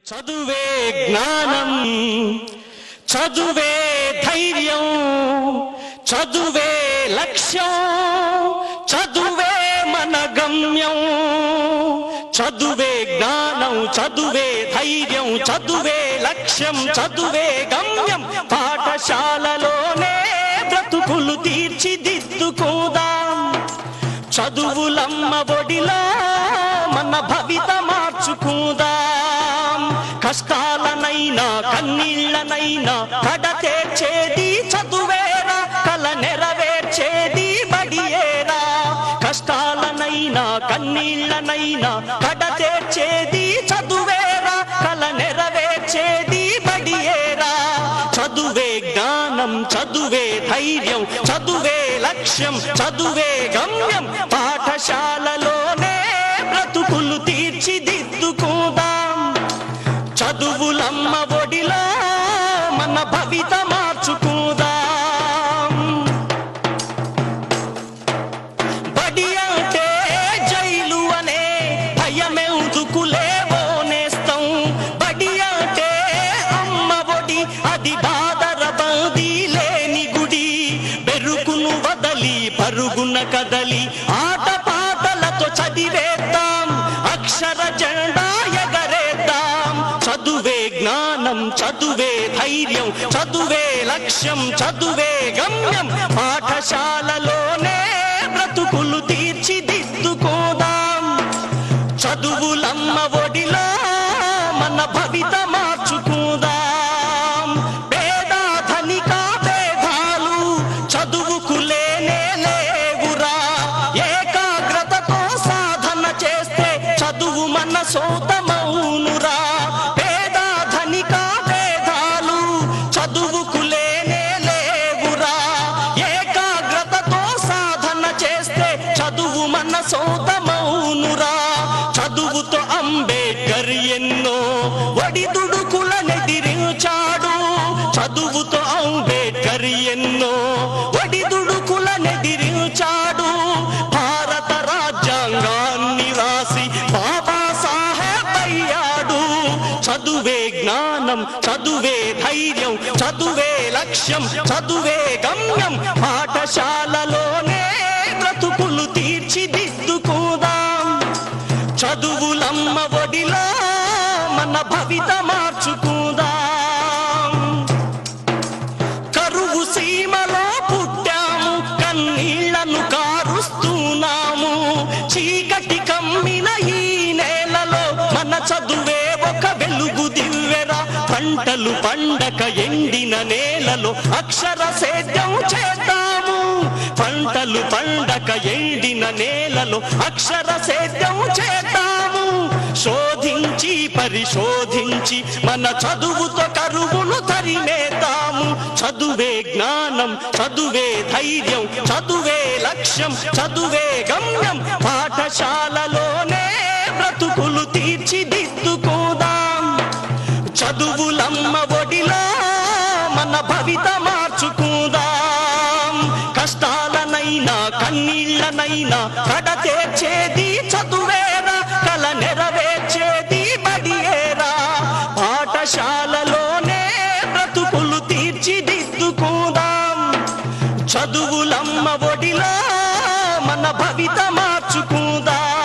చదువే జ్ఞానం, చదువే ధైర్యం, చదువే లక్ష్యం, చదువే మన గమ్యం. చదువే జ్ఞానం, చదువే ధైర్యం, చదువే లక్ష్యం, చదువే గమ్యం. పాఠశాలలోనే బ్రతుకులు తీర్చిదిద్దుకుందాం. చదువులమ్మ ఒడిలో మన భవిత మార్చుకుందాం. కష్టాలనైనా కన్నీళ్లనైనా కడతేర్చేది చదువేరా, కల నెరవేర్చేది బడియేరా. కష్టాలనైనా కన్నీళ్లనైనా కడతేర్చేది చదువేరా, కల నెరవేర్చేది బడియేరా. చదువే జ్ఞానం, చదువే ధైర్యం, చదువే లక్ష్యం, చదువే గమ్యం. పాఠశాలలోనే బ్రతుకులు తీర్చిదిద్దుకుందాం. చదువులమ్మ ఒడిలో మన భవిత మార్చుకుందాం. బడి అంటే జైలు అనే భయమెందుకులేవో నేస్తం. బడి అంటే అమ్మ ఒడి, అది బాదర బందీ లేని గుడి. బెరుకును వదలి పరుగున కదలి ఆట పాటలతో చదివేద్దాం. అక్షర జెండా ఎగరేద్దాం. చదువే జ్ఞానం, చదువే ధైర్యం, చదువే లక్ష్యం, చదువే గమ్యం. పాఠశాలలోనే బ్రతుకులు తీర్చిదిద్దుకోదాం. చదువులమ్మ ఒడిలో మన భవిత మార్చుకుందాం. పేద ధనిక భేదాలు చదువుకు లేనే లేవురా. ఏకాగ్రతతో సాధన చేస్తే చదువు మన సొంతమౌనురా. పేద ధనిక భేదాలు చదువుకు లేనే లేవురా. ఏకాగ్రతతో సాధన చేస్తే చదువు మన సొంతమౌనురా. చదువుతో అంబేద్కర్ ఎన్నో ఒడిదుడుకులనెదిరించాడు. చదువుతో అంబేద్కర్ ఎన్నో ఒడిదుడుకులనెదిరించాడు. భారత రాజ్యాంగాన్ని రాసి బాబా సాహెబ్ అయ్యాడు. చదువే జ్ఞానం, చదువే ధైర్యం, చదువే లక్ష్యం, చదువే గమ్యం. పాఠశాలలోనే బ్రతుకులు తీర్చిదిద్దుకుందాం. చదువులమ్మ ఒడిలో మన భవిత మార్చుకుందాం. కరువు సీమలో పుట్టాము, కన్నీళ్లను కారుస్తున్నాము. చీకటి కమ్మిన ఈ నేలలో మన చదువే ఒక వెలుగు దివ్వెరా. పంటలు పండక ఎండిన నేలలో అక్షర సేద్యం చేద్దాము. పంటలు పండక ఎండిన నేలలో అక్షర సేద్యం చేద్దాము. శోధించి పరిశోధించి మన చదువుతో కరువును తరిమేద్దాము. చదువే జ్ఞానం, చదువే ధైర్యం, చదువే లక్ష్యం, చదువే గమ్యం. పాఠశాలలోనే బ్రతుకులు తీర్చిదిద్దుకుందాం. చదువులమ్మ ఒడిలో మన భవిత మార్చుకుందాం. కష్టాలనైనా కన్నీళ్లనైనా కడతేర్చేది చదువేరా, కల నెరవేర్చేది బడియేరా. పాఠశాలలోనే బ్రతుకులు తీర్చిదిద్దుకుందాం. చదువులమ్మ ఒడిలో మన భవిత మార్చుకుందాం.